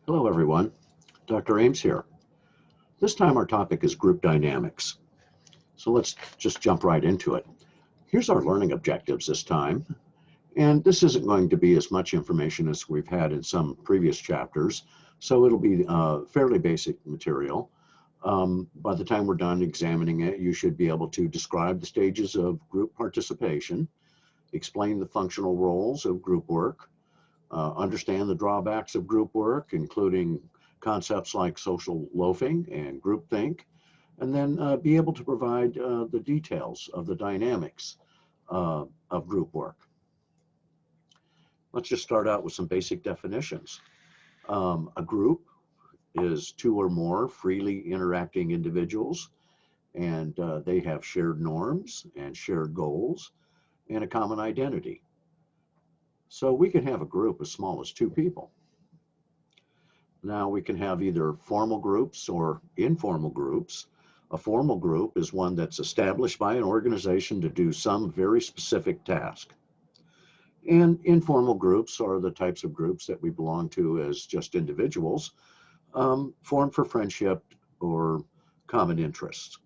Hello, everyone. Dr. Ames here. This time our topic is group dynamics. So let's just jump right into it. Here's our learning objectives this time. And this isn't going to be as much information as we've had in some previous chapters. So it'll be fairly basic material. By the time we're done examining it, you should be able to describe the stages of group participation, explain the functional roles of group work, understand the drawbacks of group work, including concepts like social loafing and groupthink, and then be able to provide the details of the dynamics of group work. Let's just start out with some basic definitions. A group is two or more freely interacting individuals, and they have shared norms and shared goals and a common identity. So we can have a group as small as two people. Now we can have either formal groups or informal groups. A formal group is one that's established by an organization to do some very specific task. And informal groups are the types of groups that we belong to as just individuals, formed for friendship or common interests.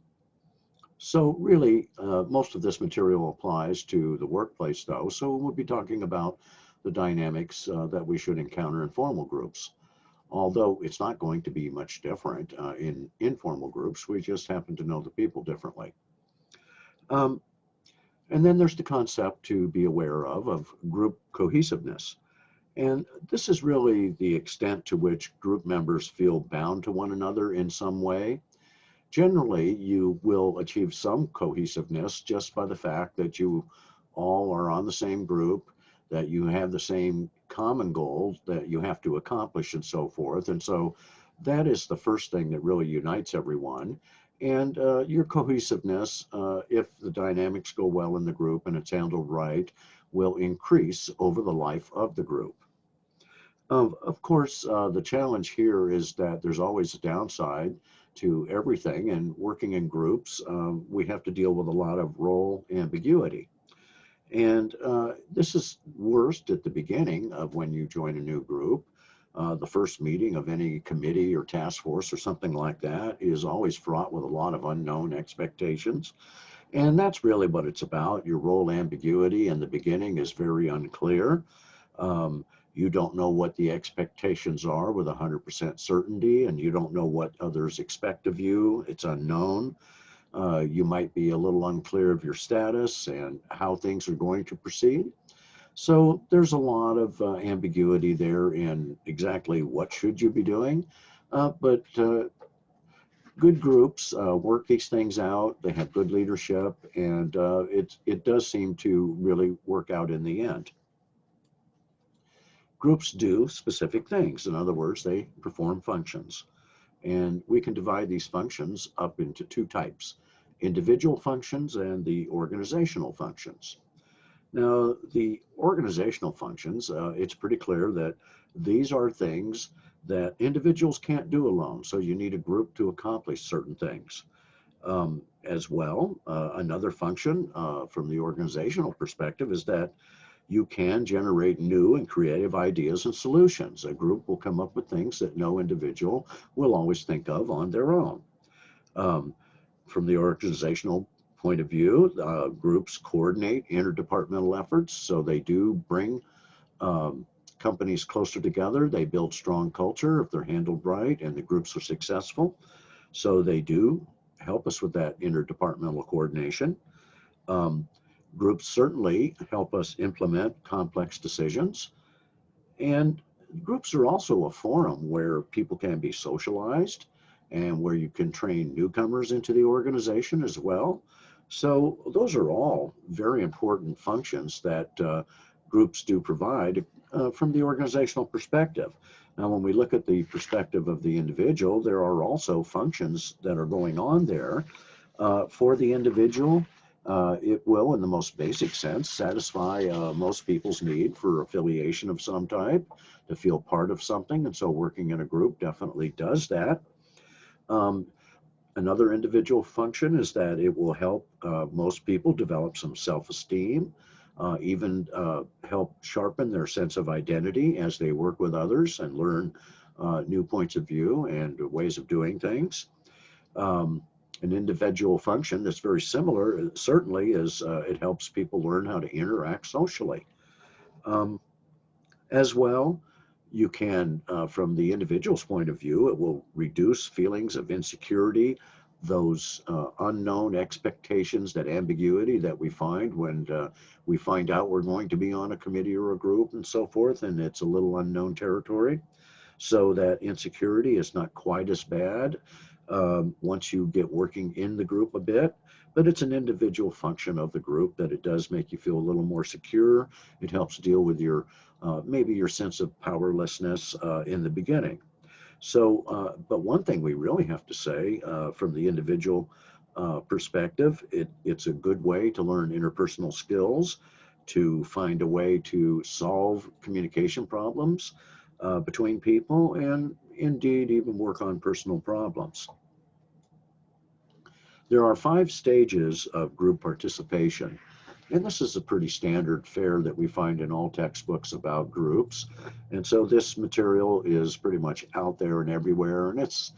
So really, most of this material applies to the workplace though, so we'll be talking about the dynamics that we should encounter in formal groups. Although it's not going to be much different in informal groups, we just happen to know the people differently. Um, and then there's the concept to be aware of group cohesiveness. And this is really the extent to which group members feel bound to one another in some way. Generally, you will achieve some cohesiveness just by the fact that you all are on the same group, that you have the same common goals that you have to accomplish and so forth. And so that is the first thing that really unites everyone. And your cohesiveness, if the dynamics go well in the group and it's handled right, will increase over the life of the group. Of course, the challenge here is that there's always a downside to everything, and working in groups, we have to deal with a lot of role ambiguity. And this is worst at the beginning of when you join a new group. The first meeting of any committee or task force or something like that is always fraught with a lot of unknown expectations. And that's really what it's about. Your role ambiguity in the beginning is very unclear. You don't know what the expectations are with 100% certainty, and you don't know what others expect of you. It's unknown. You might be a little unclear of your status and how things are going to proceed. So there's a lot of ambiguity there in exactly what should you be doing. But good groups work these things out. They have good leadership, and it does seem to really work out in the end. Groups do specific things. In other words, they perform functions. And we can divide these functions up into two types: individual functions and the organizational functions. Now, the organizational functions, it's pretty clear that these are things that individuals can't do alone. So you need a group to accomplish certain things. As well, another function from the organizational perspective is that you can generate new and creative ideas and solutions. A group will come up with things that no individual will always think of on their own. Um, from the organizational point of view, groups coordinate interdepartmental efforts, so they do bring um, companies closer together. They build strong culture if they're handled right and the groups are successful. So they do help us with that interdepartmental coordination. Um, Groups certainly help us implement complex decisions. And groups are also a forum where people can be socialized and where you can train newcomers into the organization as well. So those are all very important functions that groups do provide from the organizational perspective. Now, when we look at the perspective of the individual, there are also functions that are going on there for the individual. It will, in the most basic sense, satisfy most people's need for affiliation of some type, to feel part of something. And so working in a group definitely does that. Um, Another individual function is that it will help most people develop some self-esteem, even help sharpen their sense of identity as they work with others and learn new points of view and ways of doing things. Um, an individual function that's very similar, certainly, is it helps people learn how to interact socially. Um, as well, you can, from the individual's point of view, it will reduce feelings of insecurity, those unknown expectations, that ambiguity that we find when we find out we're going to be on a committee or a group and so forth, and it's a little unknown territory. So that insecurity is not quite as bad once you get working in the group a bit. But it's an individual function of the group that it does make you feel a little more secure. It helps deal with your maybe your sense of powerlessness in the beginning. So, but one thing we really have to say from the individual perspective, it's a good way to learn interpersonal skills, to find a way to solve communication problems between people, and indeed even work on personal problems. There are 5 stages of group participation. And this is a pretty standard fare that we find in all textbooks about groups. And so this material is pretty much out there and everywhere, and it's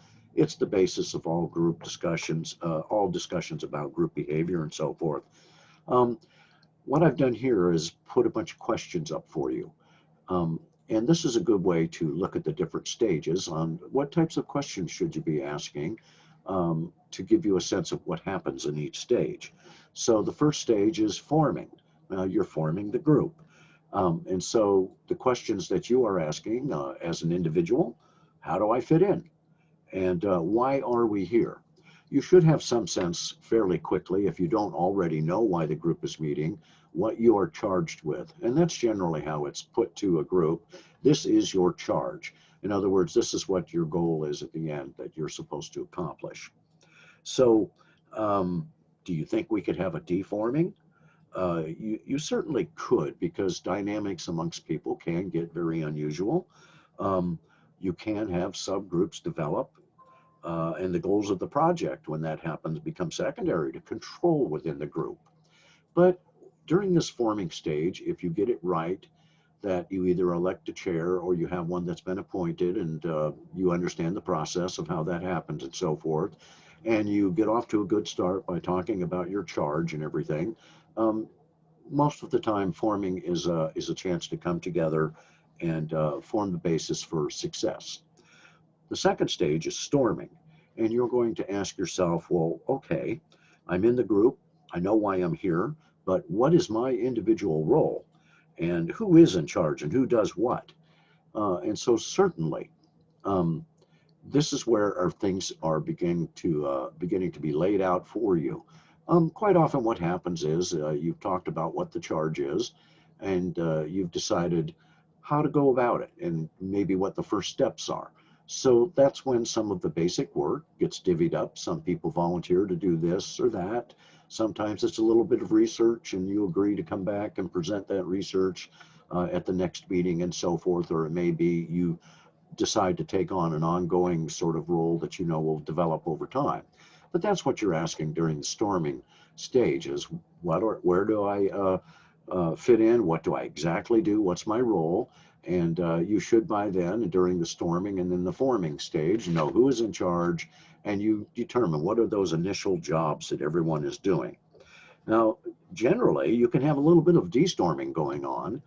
the basis of all group discussions, all discussions about group behavior and so forth. Um, what I've done here is put a bunch of questions up for you. Um, and this is a good way to look at the different stages on what types of questions should you be asking to give you a sense of what happens in each stage. So the first stage is forming. You're forming the group. And so the questions that you are asking as an individual, how do I fit in? And why are we here? You should have some sense fairly quickly, if you don't already know why the group is meeting, what you are charged with. And that's generally how it's put to a group. This is your charge. In other words, this is what your goal is at the end that you're supposed to accomplish. So, do you think we could have a deforming? You certainly could, because dynamics amongst people can get very unusual. Um, you can have subgroups develop, and the goals of the project, when that happens, become secondary to control within the group. But during this forming stage, if you get it right, that you either elect a chair or you have one that's been appointed, and you understand the process of how that happens and so forth, and you get off to a good start by talking about your charge and everything, um, most of the time forming is a chance to come together and form the basis for success. The second stage is storming, and you're going to ask yourself, well, okay, I'm in the group, I know why I'm here, but what is my individual role? And who is in charge and who does what? And so certainly, um, this is where our things are beginning to be laid out for you. Quite often, what happens is you've talked about what the charge is, and you've decided how to go about it, and maybe what the first steps are. So that's when some of the basic work gets divvied up. Some people volunteer to do this or that. Sometimes it's a little bit of research, and you agree to come back and present that research at the next meeting and so forth. Or it may be you decide to take on an ongoing sort of role that you know will develop over time. But that's what you're asking during the storming stage: is where do I fit in? What do I exactly do? What's my role? And you should, by then, during the storming and then the forming stage, know who is in charge, and you determine what are those initial jobs that everyone is doing. Now, generally, you can have a little bit of destorming going on,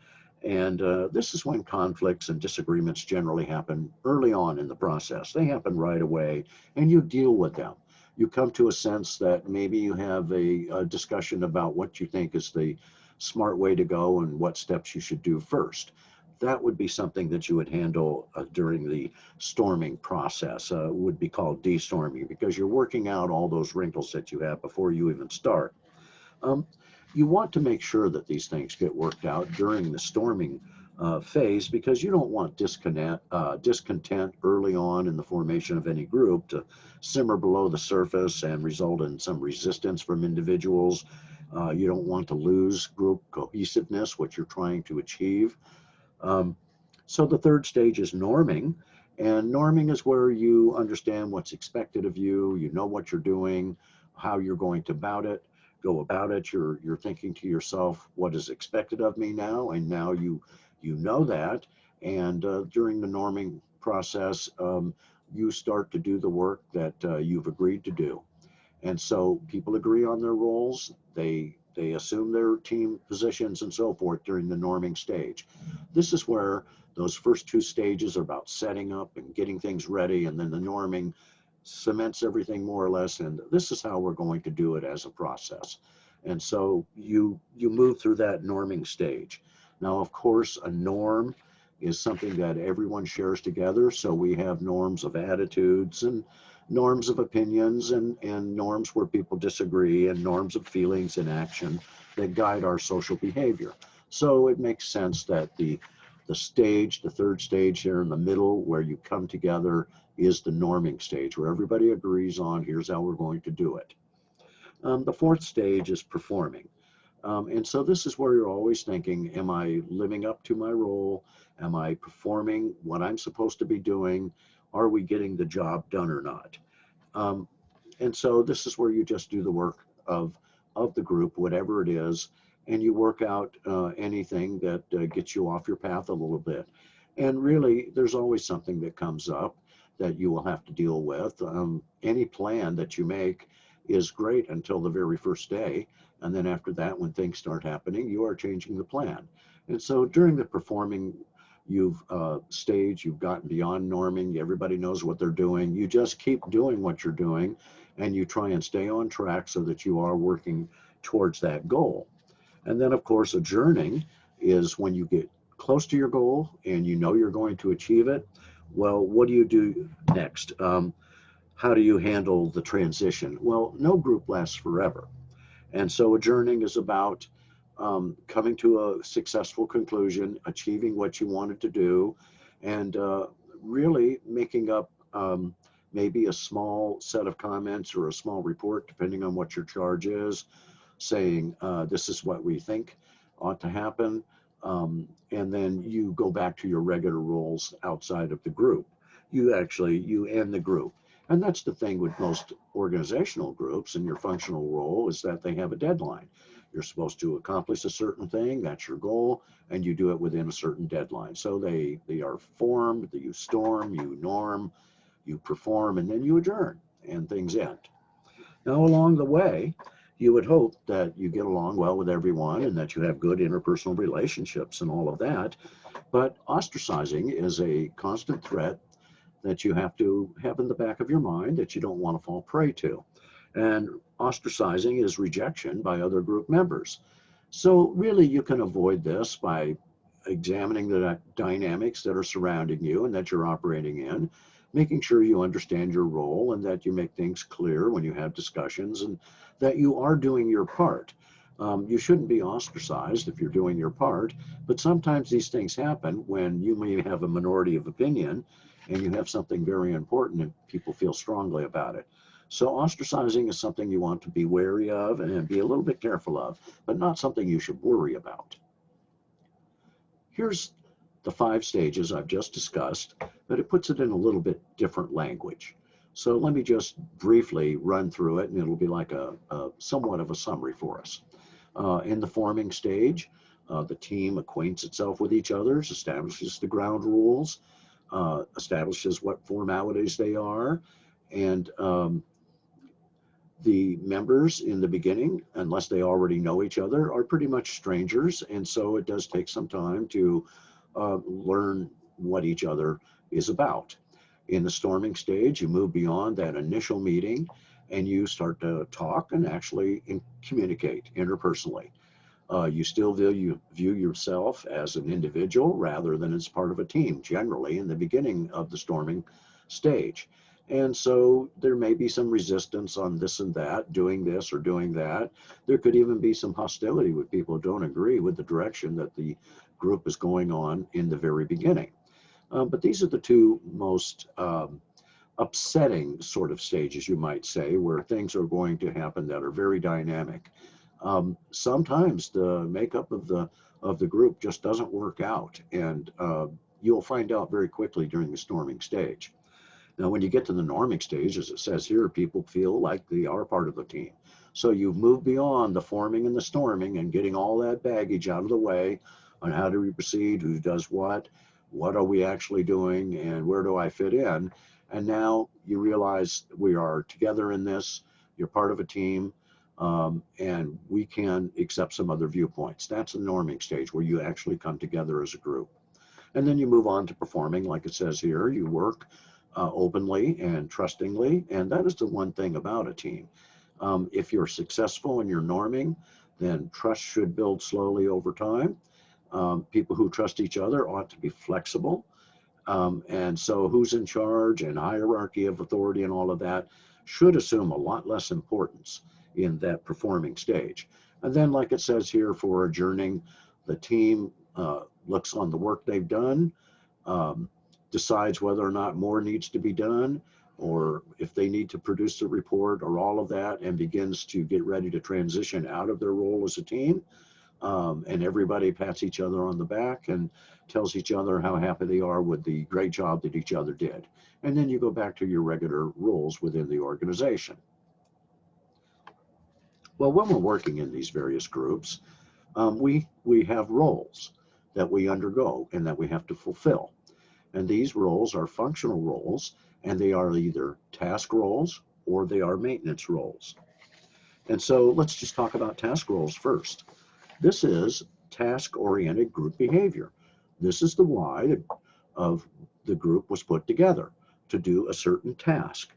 and this is when conflicts and disagreements generally happen early on in the process. They happen right away, and you deal with them. You come to a sense that maybe you have a discussion about what you think is the smart way to go and what steps you should do first. That would be something that you would handle during the storming process, would be called destorming, because you're working out all those wrinkles that you have before you even start. Um, you want to make sure that these things get worked out during the storming phase, because you don't want discontent early on in the formation of any group to simmer below the surface and result in some resistance from individuals. You don't want to lose group cohesiveness, what you're trying to achieve. Um, so the third stage is norming. And norming is where you understand what's expected of you, you know what you're doing, how you're going to go about it. You're thinking to yourself, what is expected of me now? And now you know that. And during the norming process, you start to do the work that you've agreed to do. And so people agree on their roles, they assume their team positions and so forth during the norming stage. This is where those first two stages are about setting up and getting things ready, and then the norming cements everything more or less, and this is how we're going to do it as a process. And so you move through that norming stage. Now, of course, a norm is something that everyone shares together. So we have norms of attitudes and norms of opinions and norms where people disagree and norms of feelings and action that guide our social behavior. So it makes sense that the stage, the third stage here in the middle where you come together is the norming stage where everybody agrees on here's how we're going to do it. The fourth stage is performing. And so this is where you're always thinking, am I living up to my role? Am I performing what I'm supposed to be doing? Are we getting the job done or not? Um, and so this is where you just do the work of the group, whatever it is, and you work out anything that gets you off your path a little bit. And really, there's always something that comes up that you will have to deal with. Any plan that you make is great until the very first day. And then after that, when things start happening, you are changing the plan. And so during the performing, you've staged, you've gotten beyond norming, everybody knows what they're doing. You just keep doing what you're doing and you try and stay on track so that you are working towards that goal. And then, of course, adjourning is when you get close to your goal and you know you're going to achieve it. Well, what do you do next? How do you handle the transition? Well, no group lasts forever. And so adjourning is about coming to a successful conclusion, achieving what you wanted to do, and really making up maybe a small set of comments or a small report, depending on what your charge is, saying this is what we think ought to happen. And then you go back to your regular roles outside of the group. You end the group. And that's the thing with most organizational groups and your functional role is that they have a deadline. You're supposed to accomplish a certain thing, that's your goal, and you do it within a certain deadline. So they are formed, you storm, you norm, you perform, and then you adjourn, and things end. Now, along the way, you would hope that you get along well with everyone and that you have good interpersonal relationships and all of that. But ostracizing is a constant threat that you have to have in the back of your mind that you don't want to fall prey to. And ostracizing is rejection by other group members. So really you can avoid this by examining the dynamics that are surrounding you and that you're operating in, making sure you understand your role and that you make things clear when you have discussions and that you are doing your part. You shouldn't be ostracized if you're doing your part, but sometimes these things happen when you may have a minority of opinion and you have something very important and people feel strongly about it. So ostracizing is something you want to be wary of and be a little bit careful of, but not something you should worry about. Here's the 5 stages I've just discussed, but it puts it in a little bit different language. So let me just briefly run through it and it'll be like a somewhat of a summary for us. In the forming stage, the team acquaints itself with each other, establishes the ground rules, establishes what formalities they are, and the members in the beginning, unless they already know each other, are pretty much strangers, and so it does take some time to learn what each other is about. In the storming stage, you move beyond that initial meeting and you start to talk and actually communicate interpersonally. You still view yourself as an individual rather than as part of a team, generally in the beginning of the storming stage. And so there may be some resistance on this and that, doing this or doing that. There could even be some hostility with people who don't agree with the direction that the group is going on in the very beginning. But these are the two most upsetting sort of stages, you might say, where things are going to happen that are very dynamic. Sometimes the makeup of the group just doesn't work out, and you'll find out very quickly during the storming stage. Now, when you get to the norming stage, as it says here, people feel like they are part of the team. So you've moved beyond the forming and the storming and getting all that baggage out of the way on how do we proceed, who does what. what are we actually doing and where do I fit in? And now you realize we are together in this, you're part of a team, and we can accept some other viewpoints. That's the norming stage where you actually come together as a group. And then you move on to performing, like it says here. You work openly and trustingly, and that is the one thing about a team. If you're successful in your norming, then trust should build slowly over time. People who trust each other ought to be flexible. And so who's in charge and hierarchy of authority and all of that should assume a lot less importance in that performing stage. And then, like it says here, for adjourning, the team looks on the work they've done, um, decides whether or not more needs to be done, or if they need to produce a report or all of that, and begins to get ready to transition out of their role as a team. And everybody pats each other on the back and tells each other how happy they are with the great job that each other did. And then you go back to your regular roles within the organization. Well, when we're working in these various groups, we have roles that we undergo and that we have to fulfill. And these roles are functional roles, and they are either task roles or they are maintenance roles. And so let's just talk about task roles first. This is task-oriented group behavior. This is the why of the group was put together, to do a certain task.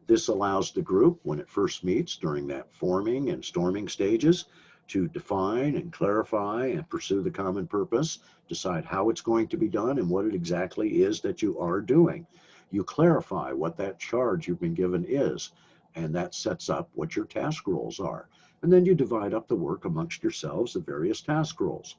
This allows the group, when it first meets during that forming and storming stages, to define and clarify and pursue the common purpose, decide how it's going to be done and what it exactly is that you are doing. You clarify what that charge you've been given is, and that sets up what your task roles are. And then you divide up the work amongst yourselves, the various task roles.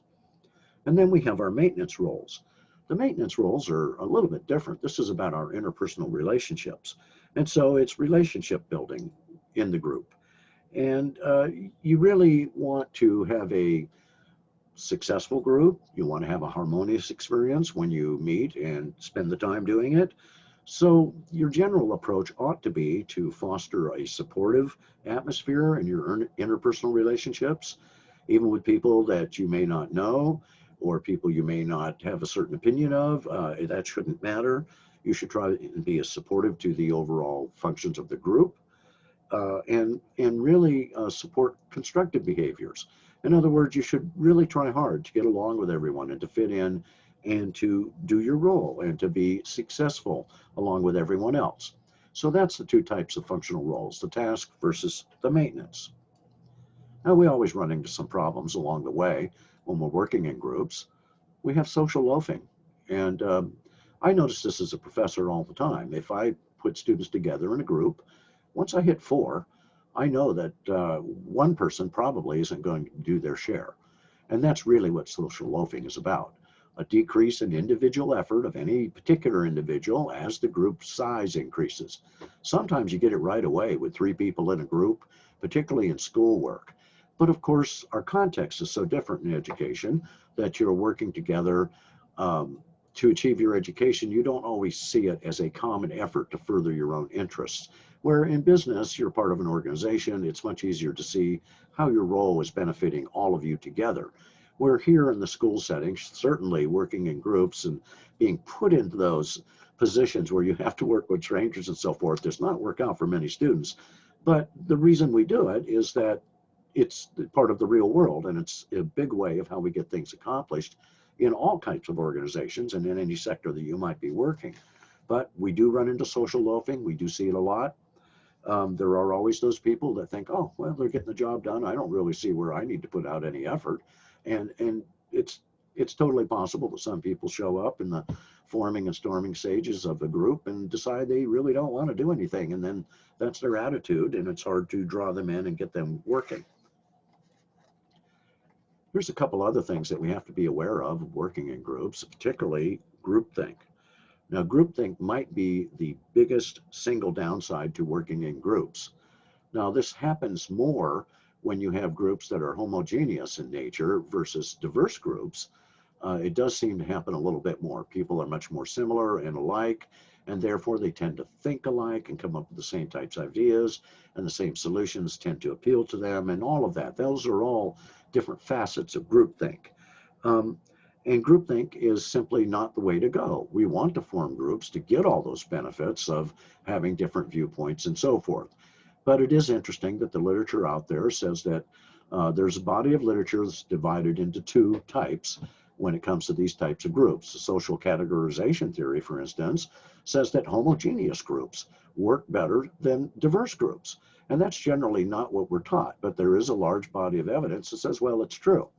And then we have our maintenance roles. The maintenance roles are a little bit different. This is about our interpersonal relationships. And so it's relationship building in the group. And you really want to have a successful group. You want to have a harmonious experience when you meet and spend the time doing it. So your general approach ought to be to foster a supportive atmosphere in your interpersonal relationships, even with people that you may not know or people you may not have a certain opinion of. That shouldn't matter. You should try and be as supportive to the overall functions of the group, and really support constructive behaviors. In other words, you should really try hard to get along with everyone and to fit in and to do your role and to be successful along with everyone else. So that's the two types of functional roles, the task versus the maintenance. Now, we always run into some problems along the way when we're working in groups. We have social loafing. And I notice this as a professor all the time. If I put students together in a group, once I hit 4, I know that one person probably isn't going to do their share. And that's really what social loafing is about, a decrease in individual effort of any particular individual as the group size increases. Sometimes you get it right away with 3 people in a group, particularly in schoolwork. But of course, our context is so different in education that you're working together to achieve your education. You don't always see it as a common effort to further your own interests. Where in business, you're part of an organization, it's much easier to see how your role is benefiting all of you together. Where here in the school setting, certainly working in groups and being put into those positions where you have to work with strangers and so forth does not work out for many students. But the reason we do it is that it's part of the real world, and it's a big way of how we get things accomplished in all types of organizations and in any sector that you might be working. But we do run into social loafing. We do see it a lot. There are always those people that think, oh, well, they're getting the job done. I don't really see where I need to put out any effort. And it's totally possible that some people show up in the forming and storming stages of the group and decide they really don't want to do anything. And then that's their attitude, and it's hard to draw them in and get them working. Here's a couple other things that we have to be aware of working in groups, particularly groupthink. Now, groupthink might be the biggest single downside to working in groups. Now, this happens more when you have groups that are homogeneous in nature versus diverse groups. It does seem to happen a little bit more. People are much more similar and alike, and therefore they tend to think alike and come up with the same types of ideas, and the same solutions tend to appeal to them, and all of that. Those are all different facets of groupthink. Um, And groupthink is simply not the way to go. We want to form groups to get all those benefits of having different viewpoints and so forth. But it is interesting that the literature out there says that there's a body of literature that's divided into two types when it comes to these types of groups. The social categorization theory, for instance, says that homogeneous groups work better than diverse groups. And that's generally not what we're taught, but there is a large body of evidence that says, well, it's true.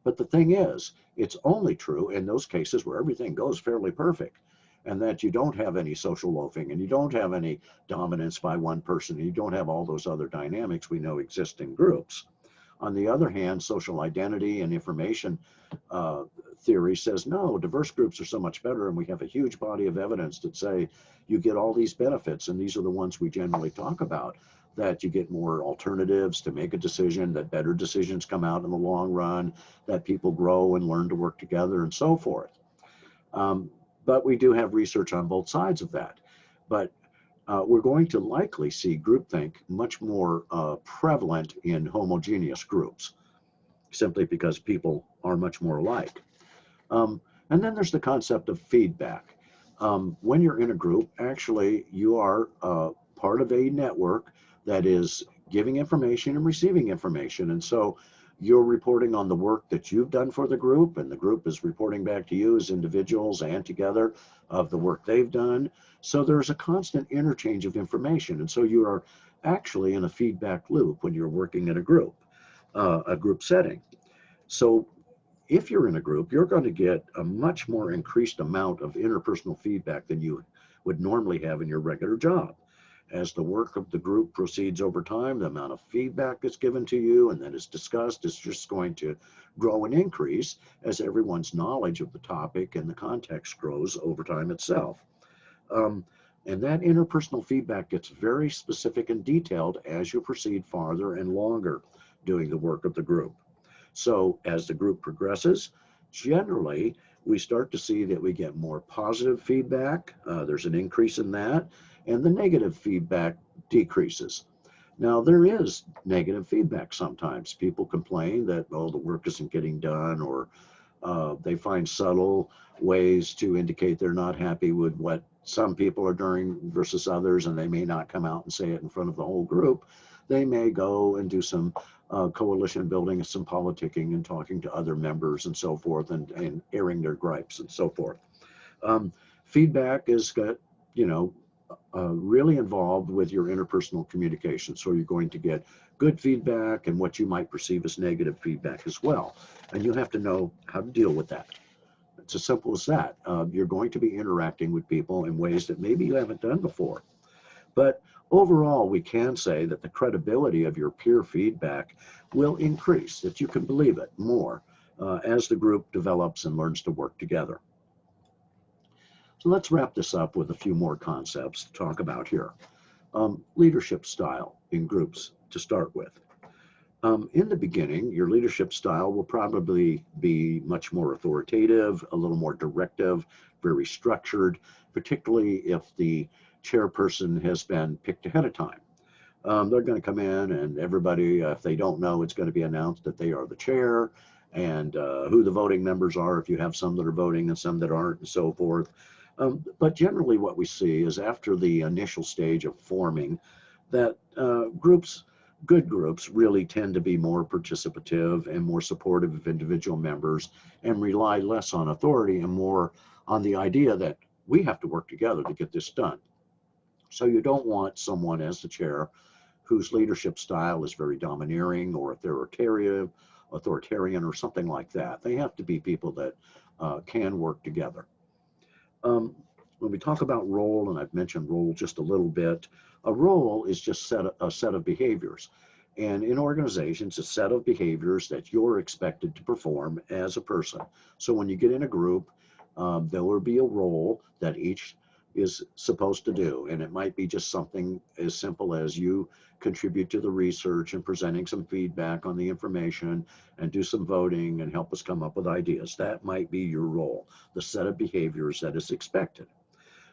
But the thing is, it's only true in those cases where everything goes fairly perfect and that you don't have any social loafing and you don't have any dominance by one person and you don't have all those other dynamics we know exist in groups. On the other hand, social identity and information theory says, no, diverse groups are so much better, and we have a huge body of evidence that say you get all these benefits, and these are the ones we generally talk about, that you get more alternatives to make a decision, that better decisions come out in the long run, that people grow and learn to work together, and so forth. But we do have research on both sides of that. But we're going to likely see groupthink much more prevalent in homogeneous groups, simply because people are much more alike. And then there's the concept of feedback. When you're in a group, actually, you are part of a network that is giving information and receiving information. And so you're reporting on the work that you've done for the group, and the group is reporting back to you as individuals and together of the work they've done. So there's a constant interchange of information. And so you are actually in a feedback loop when you're working in a group setting. So if you're in a group, you're going to get a much more increased amount of interpersonal feedback than you would normally have in your regular job. As the work of the group proceeds over time, the amount of feedback that's given to you and that is discussed is just going to grow and increase as everyone's knowledge of the topic and the context grows over time itself. And that interpersonal feedback gets very specific and detailed as you proceed farther and longer doing the work of the group. So as the group progresses, generally, we start to see that we get more positive feedback. There's an increase in that, and the negative feedback decreases. Now, there is negative feedback sometimes. People complain that, oh, the work isn't getting done, or they find subtle ways to indicate they're not happy with what some people are doing versus others, and they may not come out and say it in front of the whole group. They may go and do some coalition building, some politicking, and talking to other members and so forth, and airing their gripes and so forth. Feedback is, really involved with your interpersonal communication. So you're going to get good feedback and what you might perceive as negative feedback as well. And you have to know how to deal with that. It's as simple as that. You're going to be interacting with people in ways that maybe you haven't done before. But overall, we can say that the credibility of your peer feedback will increase, that you can believe it more as the group develops and learns to work together. So let's wrap this up with a few more concepts to talk about here. Leadership style in groups to start with. In the beginning, your leadership style will probably be much more authoritative, a little more directive, very structured, particularly if the chairperson has been picked ahead of time. They're going to come in and everybody, if they don't know, it's going to be announced that they are the chair and who the voting members are, if you have some that are voting and some that aren't and so forth. But generally what we see is after the initial stage of forming that good groups really tend to be more participative and more supportive of individual members and rely less on authority and more on the idea that we have to work together to get this done. So you don't want someone as the chair whose leadership style is very domineering or authoritarian or something like that. They have to be people that can work together. When we talk about role, and I've mentioned role just a little bit, a role is just a set of behaviors. And in organizations, a set of behaviors that you're expected to perform as a person. So when you get in a group, there will be a role that each is supposed to do. And it might be just something as simple as you contribute to the research and presenting some feedback on the information and do some voting and help us come up with ideas. That might be your role, the set of behaviors that is expected.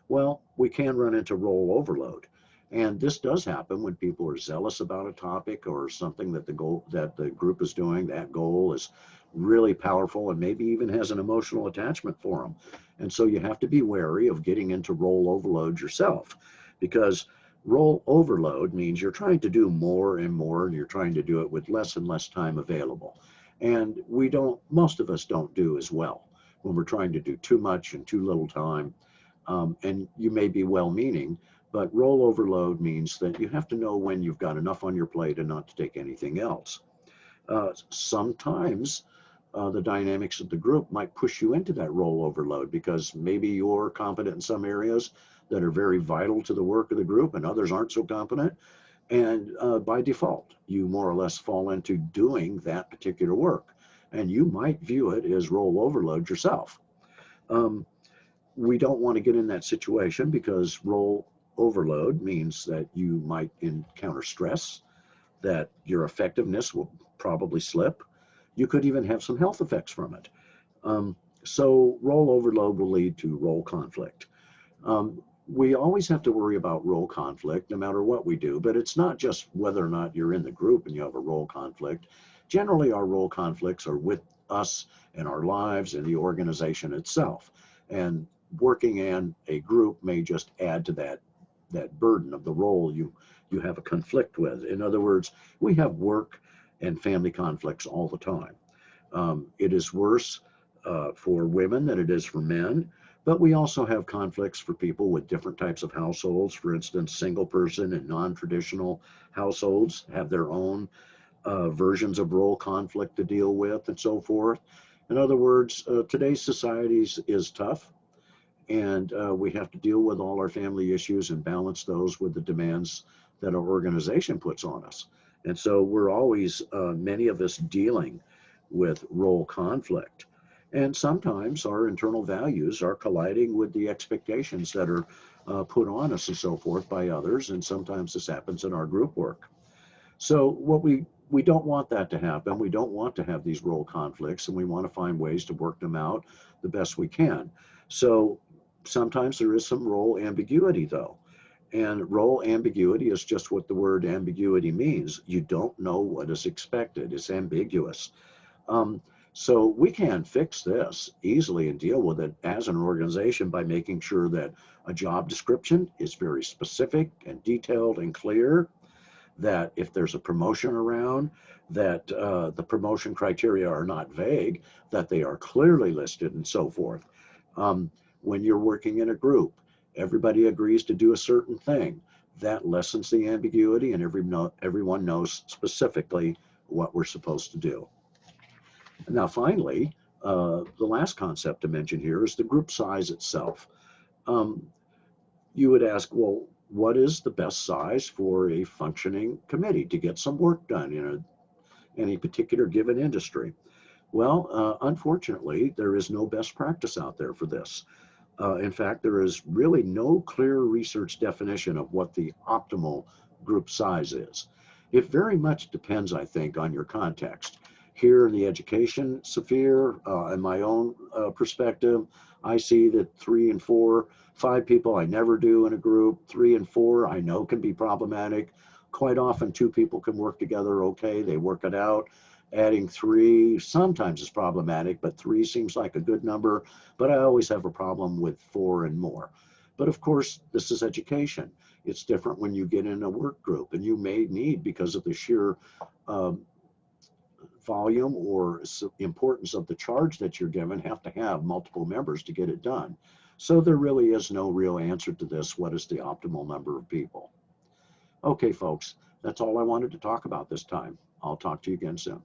Well, we can run into role overload. And this does happen when people are zealous about a topic or something that the group is doing. That goal is really powerful and maybe even has an emotional attachment for them. And so you have to be wary of getting into role overload yourself, because role overload means you're trying to do more and more, and you're trying to do it with less and less time available. And most of us don't do as well when we're trying to do too much in too little time. And you may be well-meaning, but role overload means that you have to know when you've got enough on your plate and not to take anything else. Sometimes the dynamics of the group might push you into that role overload, because maybe you're competent in some areas that are very vital to the work of the group and others aren't so competent. And by default, you more or less fall into doing that particular work. And you might view it as role overload yourself. Um, we don't want to get in that situation, because role overload means that you might encounter stress, that your effectiveness will probably slip. You could even have some health effects from it. Um, so role overload will lead to role conflict. We always have to worry about role conflict no matter what we do, but it's not just whether or not you're in the group and you have a role conflict. Generally, our role conflicts are with us and our lives and the organization itself. And working in a group may just add to that burden of the role you have a conflict with. In other words, we have work and family conflicts all the time. It is worse for women than it is for men, but we also have conflicts for people with different types of households. For instance, single person and non-traditional households have their own versions of role conflict to deal with and so forth. In other words, today's society is tough, and we have to deal with all our family issues and balance those with the demands that our organization puts on us. And so we're always, many of us, dealing with role conflict. And sometimes our internal values are colliding with the expectations that are put on us and so forth by others. And sometimes this happens in our group work. So we don't want that to happen. We don't want to have these role conflicts, and we want to find ways to work them out the best we can. So sometimes there is some role ambiguity, though. And role ambiguity is just what the word ambiguity means. You don't know what is expected. It's ambiguous. Um, so we can fix this easily and deal with it as an organization by making sure that a job description is very specific and detailed and clear, that if there's a promotion around, that the promotion criteria are not vague, that they are clearly listed and so forth. When you're working in a group, everybody agrees to do a certain thing. That lessens the ambiguity, and everyone knows specifically what we're supposed to do. Now, finally, the last concept to mention here is the group size itself. Um, you would ask, well, what is the best size for a functioning committee to get some work done in any particular given industry? Well, unfortunately, there is no best practice out there for this. In fact, there is really no clear research definition of what the optimal group size is. It very much depends, I think, on your context. Here in the education sphere, in my own perspective, I see that 3 and 4, 5 people I never do in a group. 3 and 4 I know can be problematic. Quite often 2 people can work together okay, they work it out. Adding 3 sometimes is problematic, but 3 seems like a good number. But I always have a problem with 4 and more. But of course, this is education. It's different when you get in a work group, and you may need, because of the sheer volume or importance of the charge that you're given, have to have multiple members to get it done. So there really is no real answer to this. What is the optimal number of people? Okay, folks, that's all I wanted to talk about this time. I'll talk to you again soon.